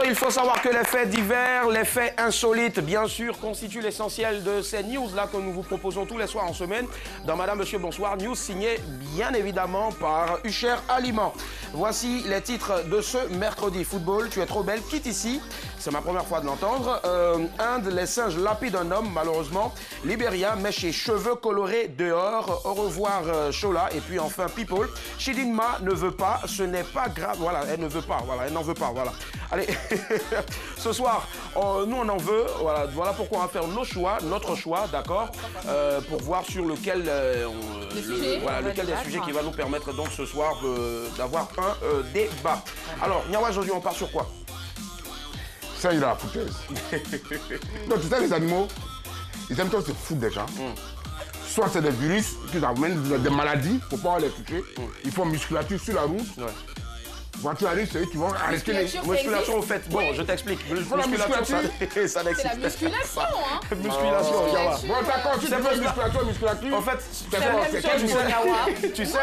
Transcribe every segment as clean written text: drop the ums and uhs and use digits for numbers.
Il faut savoir que les faits divers, les faits insolites, bien sûr, constituent l'essentiel de ces news-là que nous vous proposons tous les soirs en semaine dans Madame, Monsieur, Bonsoir, news signées bien évidemment par Usher Aliment. Voici les titres de ce mercredi. Football, tu es trop belle, quitte ici. C'est ma première fois de l'entendre. Inde, les singes lapident un homme, malheureusement. Libéria, mèche et cheveux colorés dehors. Au revoir, Chola. Et puis enfin, People. Chidinma ne veut pas, ce n'est pas grave. Voilà, elle ne veut pas, voilà, elle n'en veut pas, voilà. Allez, ce soir, nous on en veut. Voilà pourquoi on va faire nos choix, notre choix, d'accord, pour voir sur lequel, lequel des sujets qui va nous permettre donc ce soir d'avoir un débat. Alors, Nyawa, aujourd'hui, on part sur quoi? Ça, il a la foutaise. Donc, tu sais, les animaux, ils aiment trop se foutre des gens. Soit c'est des virus qui amènent des maladies, il ne faut pas les toucher. Ils font musculature sur la route. Ouais. Quand tu arrives, c'est eux qui vont arrêter les musculations. Au fait, bon, je t'explique. Musculation, ça n'existe pas. C'est la musculation, hein. Musculation, Yawa. Bon, d'accord, tu fais musculation. En fait, c'est quel muscle? Tu sais,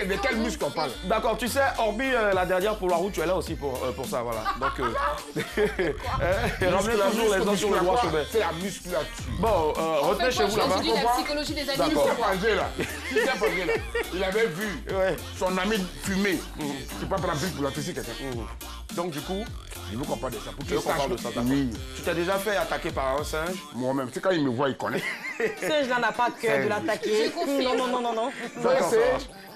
de quel muscle on parle? D'accord, tu sais, hormis la dernière pour la route, tu es là aussi pour ça, voilà. Donc, ramenez toujours les gens sur le droit chemin. C'est la musculature. Bon, retenez chez vous là-bas. La psychologie des animaux. Il avait vu son ami fumer. Tu peux prendre la brique pour la toucher quelqu'un. Donc du coup, je veux qu'on parle de ça. Pour tu veux qu'on parle de ça, d'accord. Oui. Tu t'es déjà fait attaquer par un singe? Moi-même, c'est quand il me voit, il connaît. Singe n'en a pas de cœur de l'attaquer. Non.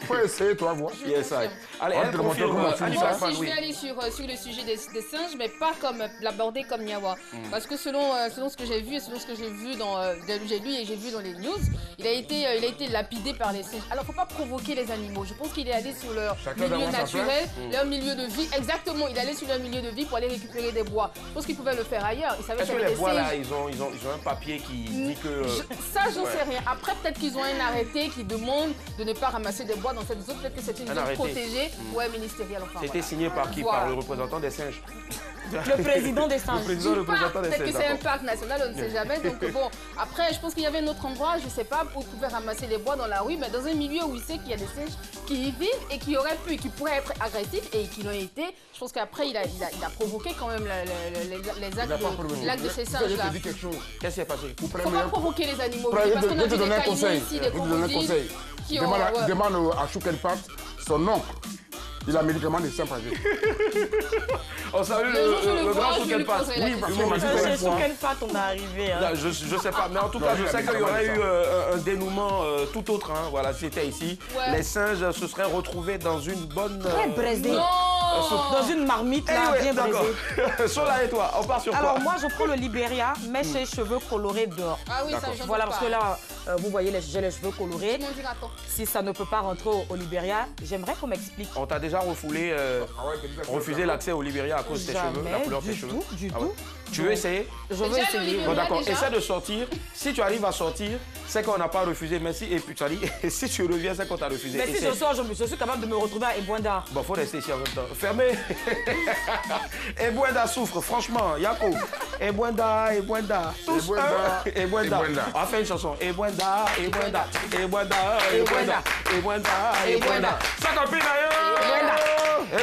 Faut essayer, toi, voir. Yes, I. Allez, elle confirme. Moi aussi, je vais aller sur le sujet des singes, mais pas comme l'aborder comme Nyawa. Parce que selon ce que j'ai vu et selon ce que j'ai vu j'ai lu et j'ai vu dans les news, il a été lapidé par les singes. Alors, faut pas provoquer les animaux. Je pense qu'il est allé sur leur milieu naturel, leur milieu de vie. Exactement, il est allé sur leur milieu de vie pour aller récupérer des bois. Je pense qu'il pouvait le faire ailleurs. Est-ce que les bois là, ils ont un papier qui dit que... Ça, j'en sais rien. Après, peut-être qu'ils ont un arrêté qui demande de ne pas ramasser des bois dans cette zone. Peut-être que c'est une zone protégée. Ouais, ministérielle. Enfin, c'était signé par qui? Par le représentant des singes. Le président des singes. Peut-être que c'est un parc national, on ne sait jamais. Donc bon, après, je pense qu'il y avait un autre endroit, je ne sais pas, où ils pouvaient ramasser les bois dans la rue, mais dans un milieu où il sait qu'il y a des singes qui y vivent et qui auraient pu, qui pourraient être agressifs et qui l'ont été. Je pense qu'après, il a provoqué quand même les actes de ces singes-là. Je te dis quelque chose. Qu'est-ce qui s'est passé? Il ne faut pas provoquer les animaux. Parce qu'on a vu des cas ici, des crocodiles qui ont... Demande à Choukenpat, son oncle. Il a un médicament de Saint-Pagé. On salue le grand Choukenpat. Oui, parce que Choukenpat, on est arrivé. Je ne sais pas, mais en tout cas, je sais qu'il y aurait eu un dénouement tout autre. Voilà, si c'était ici. Les singes se seraient retrouvés dans une bonne... Très braisée. Dans une marmite, là, bien braisée. Sola et toi, on part sur quoi? Alors, moi, je prends le Libéria, mèche et cheveux colorés dehors. Ah oui, ça, voilà, parce que là, vous voyez, j'ai les cheveux colorés. Si ça ne peut pas rentrer au Libéria, j'aimerais qu'on m'explique. On t'a déjà refusé l'accès au Libéria à cause de tes cheveux, la couleur de tes cheveux? Du tout. Tu veux essayer? Je veux essayer. Bon, d'accord, essaie de sortir. Si tu arrives à sortir, c'est qu'on n'a pas refusé. Merci. Et puis tu as dit, si tu reviens, c'est qu'on t'a refusé. Mais si je sors, je suis capable de me retrouver à Ebouenda. Bon, faut rester ici en même temps. Fermez. Ebouenda souffre, franchement. Yako. Ebouenda. Tous Ebouenda. On va faire une chanson. Ebouenda. Ça copine d'ailleurs.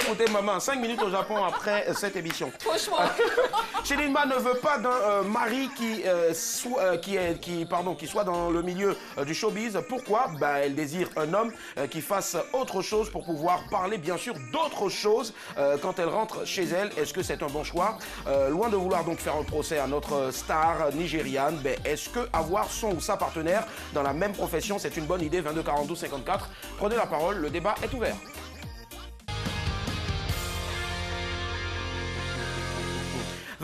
Écoutez, maman, 5 minutes au Japon après cette émission. Franchement. Chidinma ne veut pas d'un mari qui soit dans le milieu du showbiz. Pourquoi? Elle désire un homme qui fasse autre chose pour pouvoir parler, bien sûr, d'autre chose quand elle rentre chez elle. Est-ce que c'est un bon choix? Loin de vouloir donc faire un procès à notre star nigériane, est-ce que avoir son ou sa partenaire dans la même profession, c'est une bonne idée? 22 42 54. Prenez la parole, le débat est ouvert.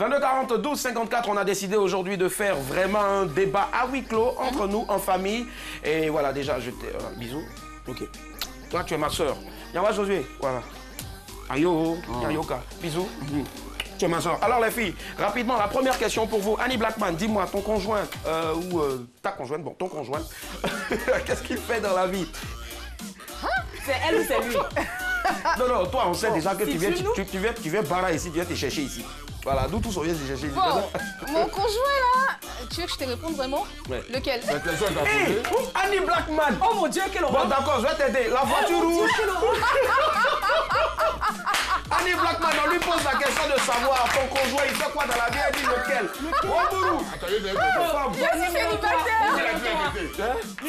« 22 42 54, on a décidé aujourd'hui de faire vraiment un débat à huis clos entre nous, en famille. Et voilà, déjà, bisous. Ok. Toi, tu es ma soeur. Yawa Josué, voilà. Ayo, Yayoka, bisous. Tu es ma soeur. Alors les filles, rapidement, la première question pour vous. Annie Blackman, dis-moi, ton conjoint, ou ta conjointe, bon, ton conjoint, qu'est-ce qu'il fait dans la vie? C'est elle ou c'est lui? Non, toi, on sait déjà que tu viens Bara ici, tu viens te chercher ici. Voilà, d'où tout ça vient se chercher ici. Bon, mon conjoint là, tu veux que je te réponde vraiment? Lequel? Hey, Annie Blackman. Oh mon Dieu, quelle horreur. Bon, d'accord, je vais t'aider. La voiture rouge. Annie Blackman, on lui pose la question de savoir ton conjoint, il fait quoi dans la vie, elle dit lequel. Wambourou. Attendez, Je suis célibataire. il a dit la vérité.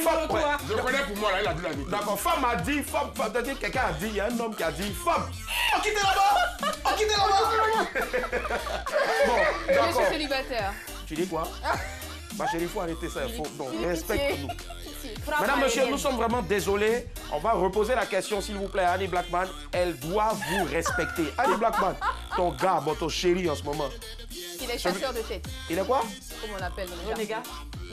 Femme, ouais. Je connais pour moi, là, il a dit la vérité. D'accord, femme a dit, femme, quelqu'un a dit, il y a un homme qui a dit, femme, on quitte là-bas, on quitte là-bas. Bon, Je d'accord. suis célibataire. Tu dis quoi? Ma chérie, il faut arrêter ça, il faut, donc, respecte-nous. Pitié. Madame, monsieur, nous sommes vraiment désolés. On va reposer la question, s'il vous plaît, à Annie Blackman. Elle doit vous respecter. Annie Blackman, ton gars, bon, ton chéri en ce moment. Il est chasseur de tête. Il est quoi? Comment on l'appelle dans le Renégat. jargon?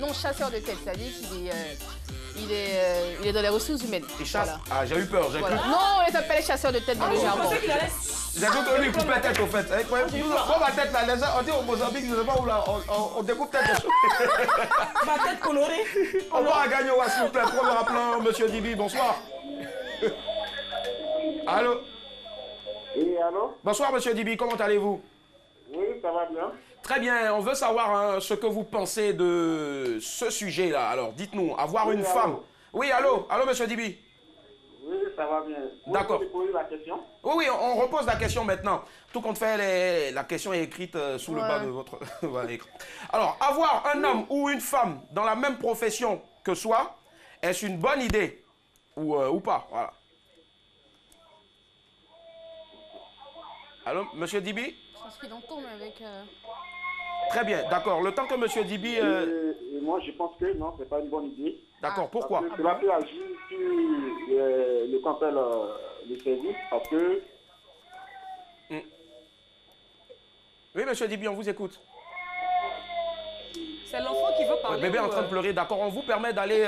Non, chasseur de tête, c'est-à-dire qu'il est dans les ressources humaines. Il chasse. Voilà. Ah, j'ai eu peur. J'ai Voilà. cru. Non, il s'appelle chasseur de tête dans le Je jargon. pensais qu'il allait... J'ai cru que lui coupe la tête au fait. Moi, ma tête là, on dit au Mozambique, je ne sais pas où là, on découpe tête. Ma tête colorée. On va gagner au s'il vous plaît. Premier appelant, monsieur Dibi, bonsoir. Allô? Oui, allô? Bonsoir, monsieur Dibi, comment allez-vous? Oui, ça va bien. Très bien, on veut savoir hein, ce que vous pensez de ce sujet-là. Alors, dites-nous, avoir une allô? femme. Oui, allô? Allô, monsieur Dibi? Oui, ça va bien. D'accord. Vous poser la question? Oui, oui, on repose la question maintenant. Tout compte fait, la question est écrite sous le bas de votre... Voilà, écrit. Alors, avoir un homme ou une femme dans la même profession que soi, est-ce une bonne idée ou pas? Voilà. Allô, monsieur Dibi? Je pense qu'il en tourne avec... Très bien, d'accord. Le temps que monsieur Dibi... Et moi, je pense que non, c'est pas une bonne idée. D'accord, pourquoi? Parce que cela peut agir sur le cancer, le service, parce que Oui, monsieur Dibi, on vous écoute. C'est l'enfant qui veut Ouais, parler. bébé en train de pleurer, d'accord. On vous permet d'aller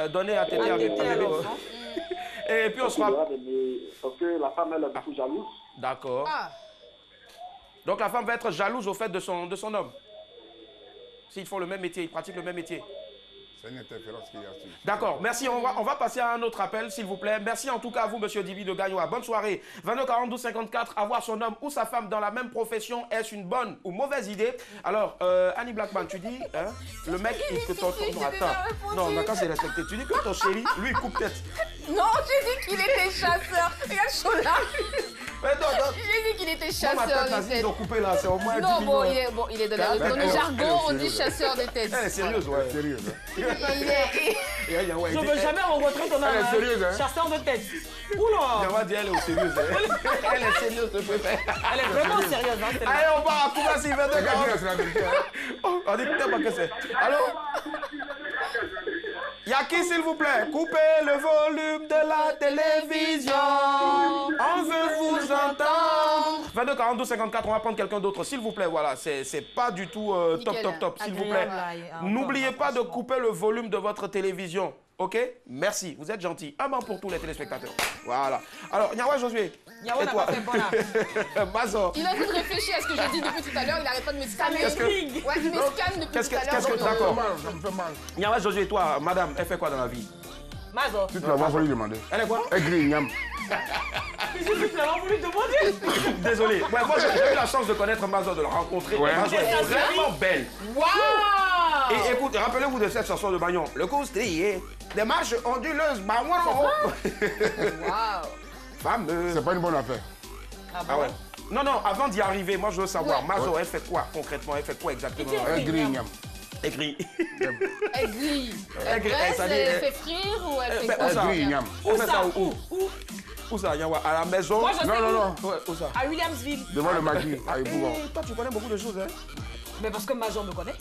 donner à téter à Téter à bébé. l'enfant. Et puis on sera... parce que la femme, elle est beaucoup jalouse. D'accord. Ah, Donc la femme va être jalouse au fait de son homme. S'ils font le même métier, ils pratiquent le même métier. C'est une interférence qu'il y a sur. D'accord, merci. On va passer à un autre appel, s'il vous plaît. Merci en tout cas à vous, monsieur Dibi de Gaïoua. Bonne soirée. 22 42 54, avoir son homme ou sa femme dans la même profession, est-ce une bonne ou mauvaise idée? Alors, Annie Blackman, tu dis, hein, le mec, il te t'entend. j'ai déjà répondu. Non, d'accord, c'est respecté. Tu dis que ton chéri, lui, il coupe tête. non, j'ai dit qu'il était chasseur. Regarde Chola. Mais non, non. J'ai dit qu'il était Moi, ma tête, chasseur là, de s'ils tête. ont coupé là, c'est au moins 10 Non, millions. il est dans le Elle est jargon, on dit sérieuse. chasseur de tête. Elle est sérieuse, ouais. Sérieux, hein? Il est- Et elle, ouais, Je ne dit- veux jamais rencontrer ton homme. Elle est sérieuse, hein? Chasseur de tête. Oula. On va dire, elle est au sérieux. Hein. Elle est sérieuse, je préfère. Elle est vraiment sérieuse. Hein, celle-là. Allez, on part à Koumassi, 22 C'est 40. la vérité, hein? Oh, on dit putain, pas que c'est. Allô? Y'a qui, s'il vous plaît? Coupez le volume de la télévision. On veut vous entendre. 22 42 54, on va prendre quelqu'un d'autre, s'il vous plaît. Voilà, c'est pas du tout top, Nickel. top, top, s'il vous plaît. Agréable. N'oubliez pas de couper le volume de votre télévision. Ok? Merci, vous êtes gentil. Un banc pour tous les téléspectateurs. Voilà. Alors, Nyawa Josué. Nyawa et n'a toi? pas fait bon, là. Mazo. Il a envie de réfléchir à ce que j'ai dit depuis tout à l'heure, il n'arrête pas de me scanner. Qu'est-ce que- Ouais, il me scanne depuis Qu'est-ce tout à que- l'heure. qu'est-ce que- donc, Ça me D'accord. fait mal, ça me fait mal. Nyawa Josué, toi, madame, elle fait quoi dans la vie? Mazo. Tu te l'as pas voulu demander. Elle est quoi? Elle grille, Niam. Je suis vraiment voulu demander. Désolé. Ouais, moi, j'ai eu la chance de connaître Mazo, de la rencontrer. Ouais. Mazo est vraiment belle. Waouh! Et écoute, rappelez-vous de cette chanson de Bagnon. Le coustillier, des marches onduleuses, Bagnon. Waouh! Fameux. C'est pas une bonne affaire. Ah ouais. Non, non, avant d'y arriver, moi je veux savoir, Mazo, elle fait quoi concrètement? Elle fait quoi exactement? Elle grille, Niam. Écrit. Elle grille. Elle Elle grille, graisse, ça dit, elle elle- fait frire ou elle fait ben, quoi? où ça? Elle grille, Niam. On fait ça où? Où ça, Nyawa? À la maison? Moi, je sais Non, non, non. Ouais, où ça? À Williamsville. Devant le maquis, à Ypougon. Eh, toi, tu connais beaucoup de choses, hein? Mais parce que Mazo me connaît.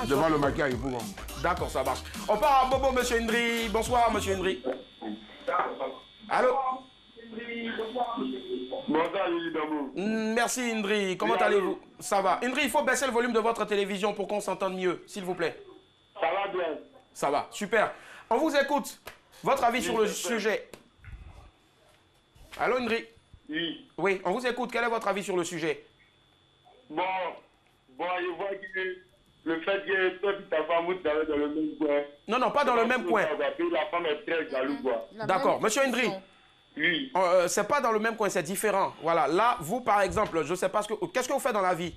Devant le maquis à Ypougon. D'accord, ça marche. On part à Bobo, monsieur Indri. Bonsoir, monsieur Indri. Allô? Bonsoir, Lili Dambou. Merci, Indri. Comment allez-vous? Ça va. Indri, il faut baisser le volume de votre télévision pour qu'on s'entende mieux, s'il vous plaît. Ça va bien. Ça va, super. On vous écoute. Votre avis sur le sujet. Allô, Indri? Oui. Oui, on vous écoute. Quel est votre avis sur le sujet? Bon, je vois que le fait que toi et ta femme, vous travaillez dans le même coin. Non, non, pas dans le même coin. La femme est très jalouse, quoi. La D'accord. même Monsieur Indri, position. Oui. c'est pas dans le même coin, c'est différent. Voilà. Là, vous, par exemple, je sais pas ce que... Qu'est-ce que vous faites dans la vie?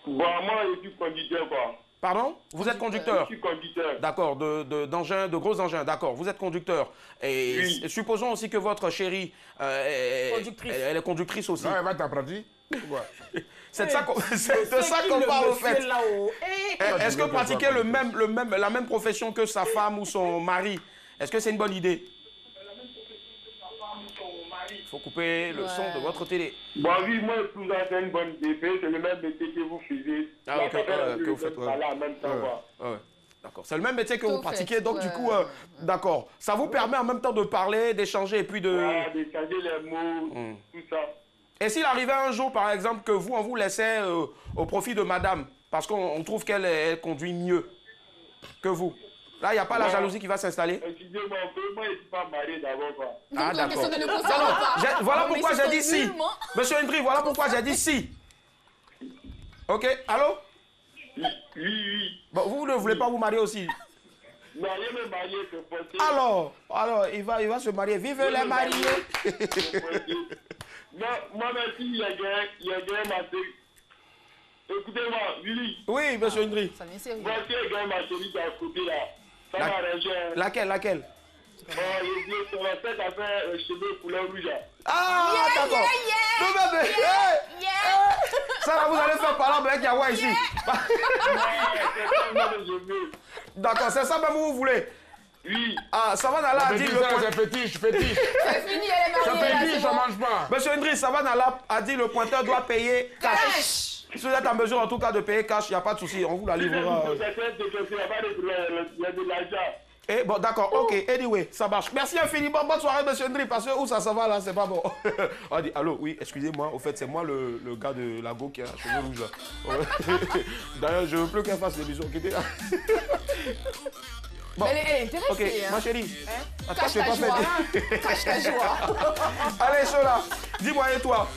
Bon, moi, je suis conducteur, quoi. Pardon? Vous êtes conducteur? Je suis conducteur. D'accord, d'engins, de gros engins, d'accord. Vous êtes conducteur. Et Oui. supposons aussi que votre chérie, elle est conductrice aussi. Non, elle va t'apprendre. Pourquoi? C'est de ça qu'on parle, au fait. Est-ce que pratiquer la même profession que sa femme ou son mari, est-ce que c'est une bonne idée? Il faut couper le son de votre télé. Bon, oui, moi, je trouve ça une bonne idée. C'est le même métier que vous faisiez. Ah, ok, que vous faites. Voilà, en même temps, quoi. Ouais. D'accord. C'est le même métier que vous Tout pratiquez, fait, donc du coup, d'accord. Ça vous permet en même temps de parler, d'échanger et puis de... Voilà, de changer les mots, tout ça. Et s'il arrivait un jour, par exemple, que vous, on vous laissait au profit de madame, parce qu'on trouve qu'elle conduit mieux que vous. Là, il n'y a pas la jalousie qui va s'installer. Excusez-moi, moi, je ne suis pas marié d'abord, quoi. Ah, Donc, d'accord. question de ne concerne pas. Voilà Mais pourquoi c'est j'ai dit si. nullement. Monsieur Hendry, voilà pourquoi j'ai dit si. Ok, allô? Oui. Bon, vous ne voulez pas vous marier aussi? Marié, mais marié, c'est possible. Alors, il va se marier. Vive les mariés. Moi, merci, il y a gagné ma chérie. Écoutez-moi, Willy. Oui, monsieur Hendry. Ça vient sérieux. Voici le gars, ma chérie, qui est à côté, là. Ça m'a arrangé. Laquelle? Sur la tête, elle fait cheveux couleur rouge. Ah, d'accord. Non, bébé. Ça, là, vous allez faire parler avec Yawa ici. D'accord, c'est ça même où vous voulez. Oui. Ah, Savannah a dit le point... C'est fétiche. C'est fini, elle est C'est mariée. là, fétiche, c'est ça bon. mange pas. Monsieur Hendry, Savannah a dit le pointeur doit payer cash. Si vous êtes en mesure en tout cas de payer cash, il n'y a pas de souci, on vous la livrera. Il n'y a de l'argent. Eh, bon, d'accord, ok, anyway, ça marche. Merci infiniment, bonne soirée, monsieur Hendry, parce que où ça va là, c'est pas bon. On dit, allô, oui, excusez-moi, au fait, c'est moi le gars de la go qui a cheveux rouges là. Ouais. D'ailleurs, je veux plus qu'elle fasse l'émission. Bon, Elle est intéressée. ok, hein. ma chérie. Attends, Cache je vais ta pas joie. faire. Cache ta joie. Allez, Chola, dis-moi et toi.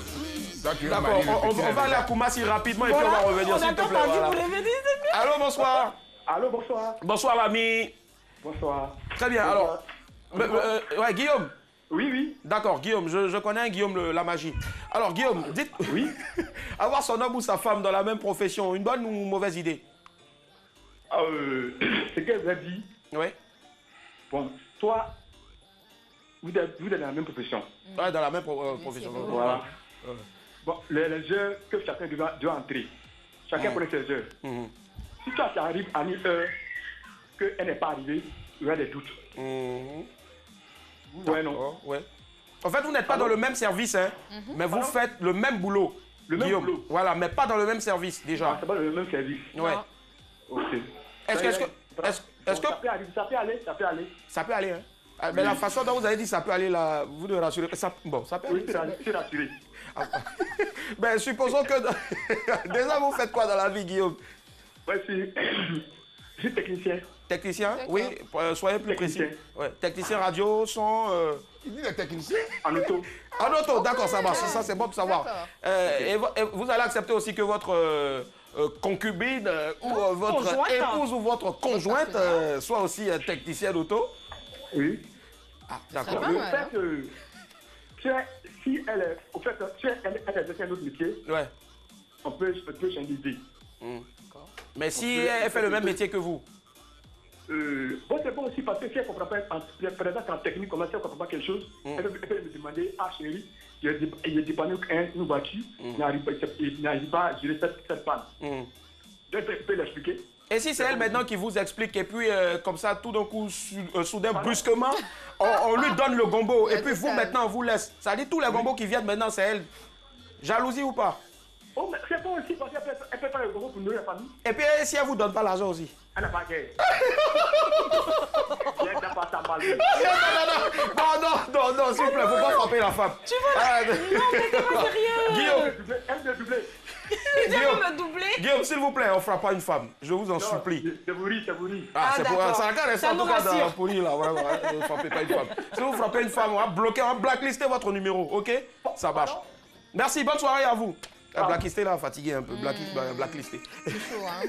D'accord, on va aller à Koumassi rapidement et puis on va revenir s'il te plaît. Voilà. Allô, bonsoir. Allô, bonsoir. Bonsoir, l'ami. Bonsoir. Très bien, alors. Ouais, Guillaume. Oui. D'accord, Guillaume, je connais un Guillaume la magie. Alors, Guillaume, dites. Oui. Avoir son homme ou sa femme dans la même profession, une bonne ou une mauvaise idée? Ce qu'elle a dit, Oui. bon, toi, vous êtes dans la même profession. Ouais, dans la même profession. Voilà. Bon, les heures que chacun doit entrer, chacun connaît ses heures. Si toi, tu arrives à une heure qu'elle n'est pas arrivée, il y a des doutes. Ouais, non. Ouais. En fait, vous n'êtes pas dans le même service, hein, mais vous faites le même boulot. Le même Guillaume. boulot. Voilà, mais pas dans le même service déjà. C'est pas le même service. Ouais. Ok. Est-ce que Ça peut aller, ça peut aller. ça peut aller, hein? Ah, mais la façon dont vous avez dit ça peut aller là, vous ne rassurez pas. Bon, ça peut aller. Oui, c'est rassuré. Ben, supposons que déjà vous faites quoi dans la vie, Guillaume? Ouais, je suis technicien. Technicien? Oui, soyez plus précis. Technicien. Ouais. Technicien radio, son. Il dit les techniciens. En auto. En auto, d'accord, ça marche. Ça, c'est bon de savoir. D'accord. Et vous allez accepter aussi que votre concubine ou votre Conjointe. épouse ou votre conjointe soit aussi technicien d'auto? Oui. Ah, C'est pas d'accord. mal, Au hein. fait, si elle est, au fait, si elle exerce un autre métier, Ouais. on peut changer d'idée. Mais si elle fait le même métier que vous? Bon, c'est bon aussi parce que si elle ne comprend pas, par exemple, en technique, comment si elle ne comprend pas quelque chose, elle peut me demander, ah chérie, il est dépanné une voiture, il n'arrive pas à gérer cette panne. Donc, elle peut l'expliquer. Et si c'est elle maintenant qui vous explique et puis comme ça, tout d'un coup, soudain, brusquement, on lui donne le gombo et puis vous maintenant, on vous laisse. Ça dit tous les gombos qui viennent maintenant, c'est elle. Jalousie ou pas? Oh, mais c'est bon aussi parce qu'elle peut faire le gros pour nourrir la famille. Et puis si elle vous donne pas l'argent aussi? Elle n'a pas gagné. Elle n'a pas sa balle. Non, s'il vous plaît, faut pas frapper la femme. Tu veux Non, mais c'est pas sérieux. Guillaume, Elle me doublé. Tu veux me doubler? Guillaume, s'il vous plaît, on frappe pas une femme. Je vous en supplie. C'est vous rit, c'est vous rit. Ah, c'est pour d'accord. ça reste Ça en tout nous cas dans rassure. la police là. Vraiment, hein, ne frappez pas une femme. Si vous frappez une femme, on va bloquer, on va blacklister votre numéro, ok? Ça marche. Merci, bonne soirée à vous. Blacklisté là, fatigué un peu, blacklisté. C'est chaud, hein.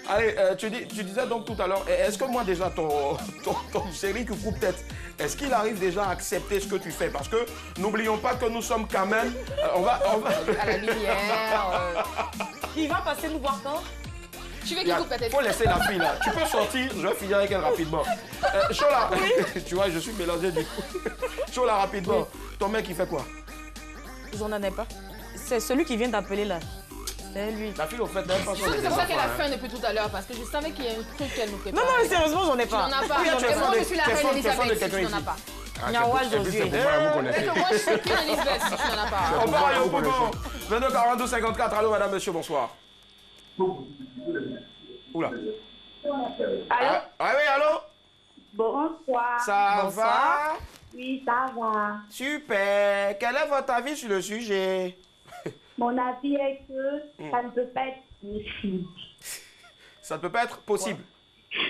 Allez, tu disais donc tout à l'heure, est-ce que moi déjà, ton chéri qui coupe tête, est-ce qu'il arrive déjà à accepter ce que tu fais? Parce que n'oublions pas que nous sommes quand même, on va À la lumière. Il va passer nous voir quand? Tu veux qu'il coupe la tête? Faut laisser la fille là. Tu peux sortir, je vais finir avec elle rapidement. Chola, tu vois, je suis mélangé du coup. Chola, rapidement. Ton mec, il fait quoi? Je n'en ai pas. C'est celui qui vient d'appeler là. C'est lui. La fille, au fait, même pas Je pense que c'est pour ça qu'elle a faim depuis tout à l'heure, parce que je savais qu'il y a un truc qu'elle nous prépare. Non, mais sérieusement, j'en ai Tu n'en pas. as pas. Oui, tu es Et moi, fan je suis la de- tu es reine fan de Elisabeth, si quelqu'un tu n'en as ici. pas. Nyawa C'est Josué. pour ça que vous Et connaissez. que moi, je suis Queen Elisabeth, si tu n'en as pas. On part au Congo. 22 42 54. Allô, madame, monsieur, bonsoir. Oula. Allô? Ah, oui, allô? Bonsoir. Ça Bonsoir. va? Oui, ça va. Super. Quel est votre avis sur le sujet? Mon avis est que ça ne peut pas être possible. Ça ne peut pas être possible.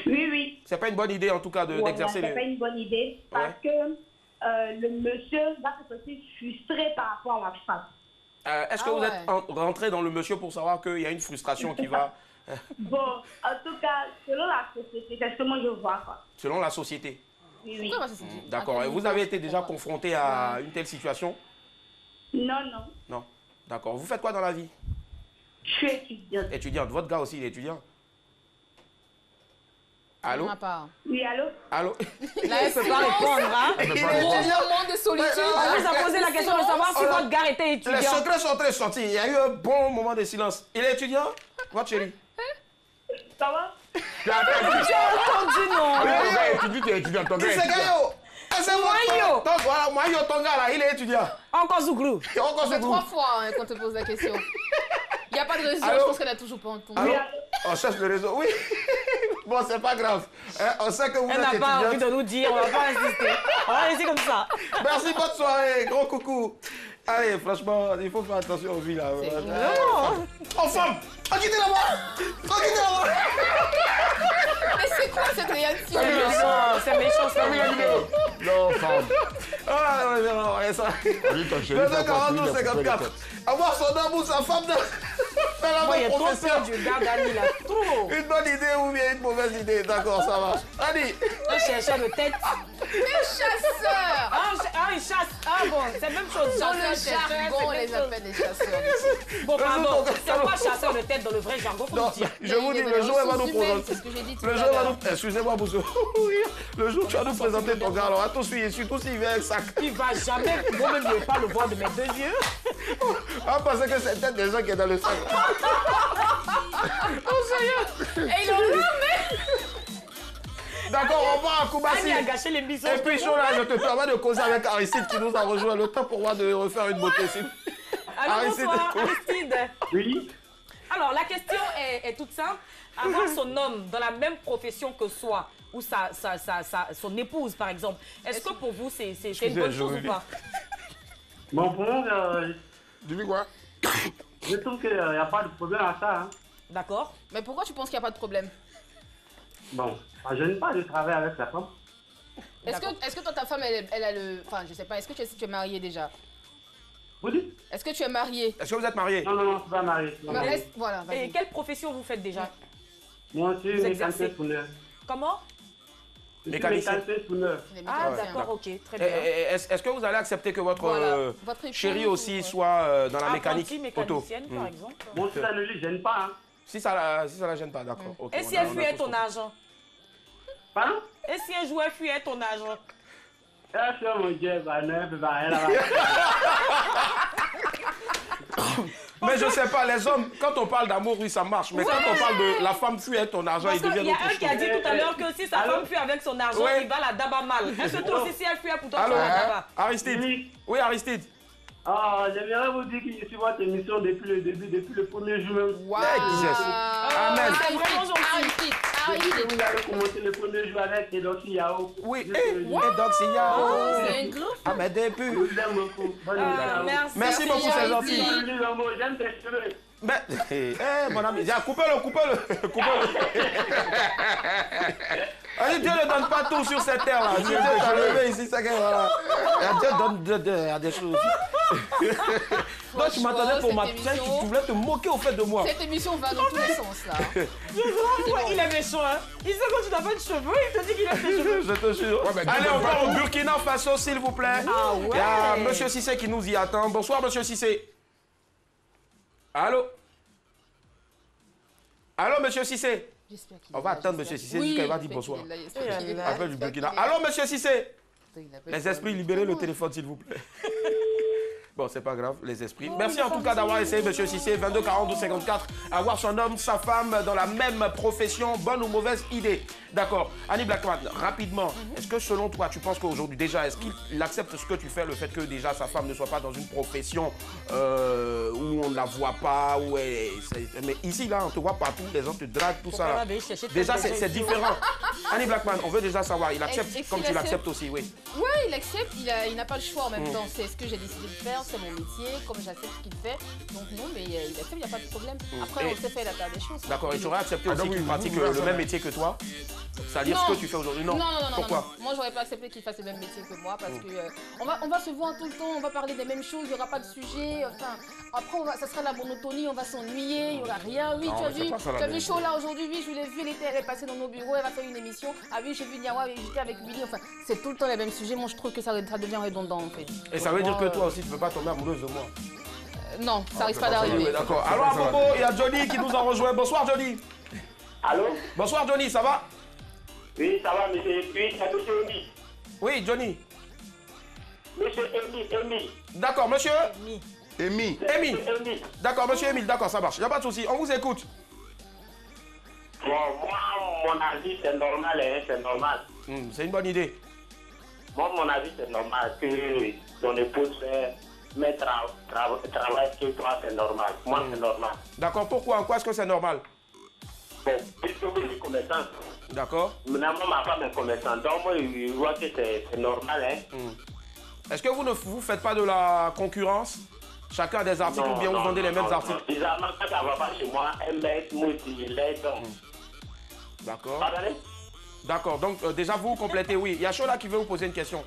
Oui, oui. C'est pas une bonne idée, en tout cas, d'exercer C'est les... pas une bonne idée parce que le monsieur va se sentir frustré par rapport à la femme. Est-ce que Ah vous ouais. êtes rentré dans le monsieur pour savoir qu'il y a une frustration qui va... Bon, en tout cas, selon la société, c'est ce que moi je vois. Quoi. selon la société? Oui, oui. Pourquoi moi, c'est dit? D'accord. Et vous avez été déjà confronté à une telle situation? Non, non. Non. D'accord. Vous faites quoi dans la vie? Je suis étudiante. Étudiante. Votre gars aussi, il est étudiant? Allô? On n'a pas. Oui, allô? Allô? Là, elle ne peut pas répondre. Hein. Il est Gros étudiant. moment de solitude. On nous a posé la question de savoir si votre gars était Les étudiant. secrets sont très sortis. Il y a eu un bon moment de silence. Il est étudiant? Votre chérie? Ça va? Tu as Entendu, non. tu es étudiant, ton gars est C'est étudiant. Gayo! C'est Mayo. Voilà, Mayo, ton gars là, il est étudiant. Encore Zouglou. Et encore Ça ce fait 3 groupe. fois hein, qu'on te pose la question. Il n'y a pas de raison, Allô? je pense qu'elle a toujours pas entendu. Allô? Oui, allô? On cherche le réseau. Oui. Bon, c'est pas grave. Hein, on sait que vous Elle êtes n'a pas envie étudiante. de nous dire, on va pas insister. On va laisser comme ça. Merci, bonne soirée. Gros coucou. Allez, franchement, il faut faire attention aux vies là. Non. En femme! Quittez là-bas! Quittez là-bas! Mais c'est quoi cette réaction? C'est méchant, c'est Fermez la vidéo. Non, femme. Ah, ouais, non, ouais, ça. Lui, ton chéri, 22 ça 42 continue de couper les 54. têtes. Avoir son homme ou sa femme dans la Moi, il y a même trop profession. peur du gars Dani là. Trop. Une bonne idée ou bien une mauvaise idée? D'accord, ça marche. Allez! Un chercheur de tête. Les chasseurs! Il chasse. Ah bon, c'est la même chose. Dans le Chasseur, chercheur, jargon, on c'est les la même appelle les chasseurs. Bon, pardon, Réseau, c'est pas chasseur de tête dans le vrai jargon, faut Non, le dire. je vous dis, le jour, elle va nous présenter. C'est ce que j'ai dit tout Le à jour, elle va l'heure. nous... Excusez-moi pour ce rire. Le jour, tu vas nous présenter ton gars. Alors, attention, surtout s'il vient avec sac. Il va jamais, moi-même, je ne vais pas le voir de mes deux yeux. On pensait que c'était peut-être des gens qui est dans le sac. Et il en mais... D'accord, on va à Koubassi. Annie a gâché l'émission. Et puis, chaud là, je te permets de causer avec Aristide qui nous a rejoint. Le temps pour moi de refaire une beauté. Allô, Aristide. bonsoir, Aristide. Oui. Alors, la question est toute simple. Avoir son homme dans la même profession que soi, ou son épouse, par exemple, est-ce que pour vous, c'est une bonne chose ou pas? Bon, pour moi, Tu dis quoi? je trouve qu'il n'y a pas de problème à ça. Hein. D'accord. Mais pourquoi tu penses qu'il n'y a pas de problème? Bon, je n'ai pas de travail avec la femme. Est-ce que toi, ta femme, elle a le... Enfin, je sais pas, est-ce que tu es marié déjà? Vous dites? Est-ce que tu es marié? Est-ce que vous êtes mariés? Non, non, non, je ne suis pas marié. Non, Bah, non. voilà, Et vas-y. quelle profession vous faites déjà? Moi, je suis Vous exercez. mécanicien tourneur. Comment? Je suis Mécanicien. mécanicien tourneur. Les Ah, mécaniciens. d'accord, ok, très Et- bien. Est-ce que vous allez accepter que votre, Voilà. Votre épouse chérie ou- aussi soit dans la mécanique Apprentie auto? mécanicienne, par exemple. Bon, ça ne lui gêne pas. Hein. Si ça la gêne pas, d'accord. ok, Et on si a- elle on a fuyait tous ton compris. argent? Pardon? Et si un joueur fuyait ton argent? Elle fait mon Dieu, bah, non, bah, elle a... Mais je sais pas, les hommes, quand on parle d'amour, oui, ça marche. Mais quand on parle de la femme fuit ton argent, Parce il qu'il devient y a autre un chose. qui a dit tout à l'heure que si sa Allô? femme fuit avec son argent, Ouais. il va la daba mal. Est-ce que toi aussi, si elle fuit pour toi, tu Allô, vas la daba? Aristide? Oui. Oui, Aristide. Ah, j'aimerais vous dire que je suis votre émission depuis le début, depuis le premier jour même. Waouh! Jesus. Amen. C'est vraiment gentil. Aristide, Depuis que Aristide. vous avez commencé le premier jour avec Edoki Yao. Oui, Je et donc s'il y a... C'est un grand. Ah, mais depuis... Je vous aime beaucoup. Bonne nuit. Merci. Merci beaucoup, c'est gentil. Salut, l'amour, j'aime tes cheveux. Mais, mon ami, coupez-le. Coupez-le. Allez, Dieu ne donne pas tout sur cette terre-là. Si Dieu t'a levé ici, c'est que voilà. Et Dieu donne des choses aussi. Donc, tu m'attendais pour ma cette tête, émission- tu voulais te moquer au fait de moi. Cette émission va dans tous les sens, là. Il est méchant, hein. Il sait quand tu n'as pas de cheveux, il te dit qu'il a des cheveux. Je te jure. Ouais, mais Allez, dis on donc va pas au tout. Burkina Faso, s'il vous plaît. Ah ouais. Il y a Monsieur Cissé qui nous y attend. Bonsoir, Monsieur Cissé. Allô? Allô, monsieur Cissé? J'espère qu'il On va attendre monsieur Cissé jusqu'à il va dire bonsoir. Appelle du Burkina. Allô, monsieur Cissé? Les esprits, libérez le téléphone, s'il vous plaît. Bon, c'est pas grave, les esprits. Merci en tout cas d'avoir essayé, monsieur Cissé, 22 42 54, avoir son homme, sa femme dans la même profession, bonne ou mauvaise idée. D'accord. Annie Blackman, rapidement, est-ce que selon toi, tu penses qu'aujourd'hui, déjà, est-ce qu'il accepte ce que tu fais, le fait que déjà sa femme ne soit pas dans une profession où on ne la voit pas, où mais ici, là, on te voit partout, les gens te draguent, tout ça. Là. Déjà, c'est différent. Annie Blackman, on veut déjà savoir, il accepte comme tu l'acceptes aussi, oui. Oui, il accepte, il n'a pas le choix en même temps. C'est ce que j'ai décidé de faire, c'est mon métier, comme j'accepte ce qu'il fait. Donc non, mais il accepte, il n'y a pas de problème. Après, on sait faire la part des choses. D'accord, et tu aurais accepté aussi qu'il pratique le même métier que toi? C'est-à-dire ce que tu fais aujourd'hui? Non. Pourquoi? Moi, j'aurais pas accepté qu'il fasse le même métier que moi parce que on va se voir tout le temps, on va parler des mêmes choses, il n'y aura pas de sujet. Enfin, après, ça sera la monotonie, on va s'ennuyer, il n'y aura rien. Oui, tu as vu Chola aujourd'hui, oui, je l'ai vu, elle est passée dans nos bureaux, elle va faire une émission. Ah oui, j'ai vu Niawa, j'étais avec Willy. Enfin, c'est tout le temps les mêmes sujets. Moi, je trouve que ça devient redondant en fait. Et ça veut dire que toi aussi, tu ne peux pas tomber amoureuse de moi? Non, ça risque pas d'arriver. D'accord. Alors à Bobo, il y a Johnny qui nous a rejoint. Bonsoir Johnny. Allô? Bonsoir Johnny, ça va? Oui, ça va, monsieur. Oui, c'est monsieur Emi. Oui, Johnny. Monsieur Emi. D'accord, monsieur? Emi. D'accord, monsieur Émile, d'accord, ça marche. Il n'y a pas de souci, on vous écoute. Bon, moi, mon avis, c'est normal, hein, c'est normal. C'est une bonne idée. Moi, mon avis, c'est normal que ton épouse fait, mais travaille chez toi, c'est normal. Moi, c'est normal. D'accord, pourquoi? En quoi est-ce que c'est normal? Bon, puisque vous êtes commerçant. D'accord. Maintenant, ma femme est commerçante, donc moi, je vois que c'est normal, hein. Est-ce que vous ne vous faites pas de la concurrence? Chacun a des articles ou bien vous vendez les mêmes articles? Bizarrement, quand ça ne va pas chez moi, elle met moi aussi, je l'aide donc. D'accord. Pardonnez? D'accord, donc déjà vous complétez, oui. Il y a Chola qui veut vous poser une question.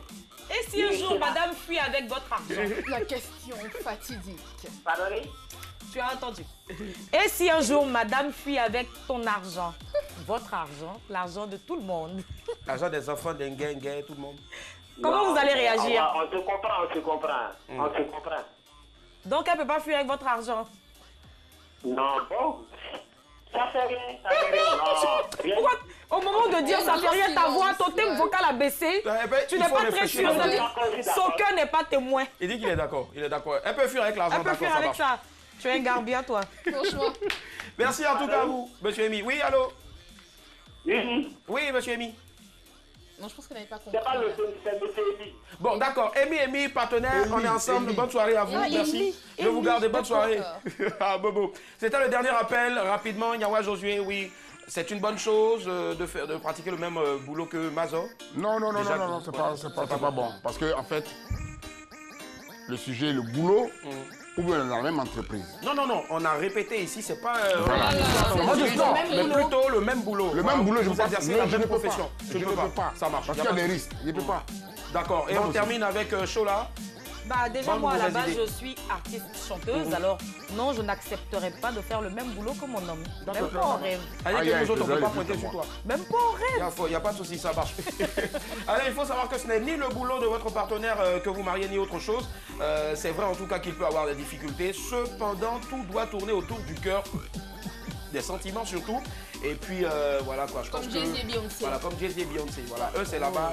Et si un jour madame fuit avec votre argent? La question fatidique. Pardonnez? Tu as entendu? Et si un jour madame fuit avec ton argent, votre argent, l'argent de tout le monde, L'argent des enfants, des gang, tout le monde. comment vous allez réagir? On se comprend. Donc elle ne peut pas fuir avec votre argent? Non, bon. Ça fait rien. Non, rien. Pourquoi, au moment de dire ça fait rien, ta voix, ton thème vocal a baissé, tu n'es pas très sûr. Son cœur n'est pas témoin. Il dit qu'il est d'accord, Elle peut fuir avec l'argent, Elle peut fuir avec ça. Tu es un garbien, toi. Franchement. Merci en tout cas à vous, monsieur Emi. Oui, allô? Oui, monsieur Emi. Non, je pense que vous n'avez pas compris. C'est pas monsieur Emi. Bon, d'accord. Emi, partenaire, on est ensemble. Bonne soirée à vous. Merci. Je vous garde. Bonne soirée. Ah, Bobo. C'était le dernier appel. Rapidement, Niawa Josué, oui. C'est une bonne chose de pratiquer le même boulot que Mazo? Non, c'est pas bon. Parce que, en fait, le sujet, le boulot, ou bien dans la même entreprise. Non, on a répété ici, c'est pas... Moi, je sors. mais plutôt le même boulot. Le même boulot, je vous exercez la même profession. Je ne peux pas. Ça marche. Parce qu'il y a des risques. Je ne peux pas. D'accord. Et on termine avec Chola. Bah déjà, Bonne moi, à la mauvaise base, idée. je suis artiste-chanteuse. Alors, non, je n'accepterai pas de faire le même boulot que mon homme. Même pas en rêve. Allez, que nous autres, on ne peut pas pointer sur toi. Même pas en rêve. Il n'y a pas de souci, ça marche. Allez, il faut savoir que ce n'est ni le boulot de votre partenaire que vous mariez, ni autre chose. C'est vrai en tout cas qu'il peut avoir des difficultés. Cependant, tout doit tourner autour du cœur, des sentiments surtout. Et puis, voilà quoi. Je pense Comme que, Jay-Z et Beyoncé. Voilà, comme Jay-Z et Beyoncé. Voilà, eux, c'est là-bas.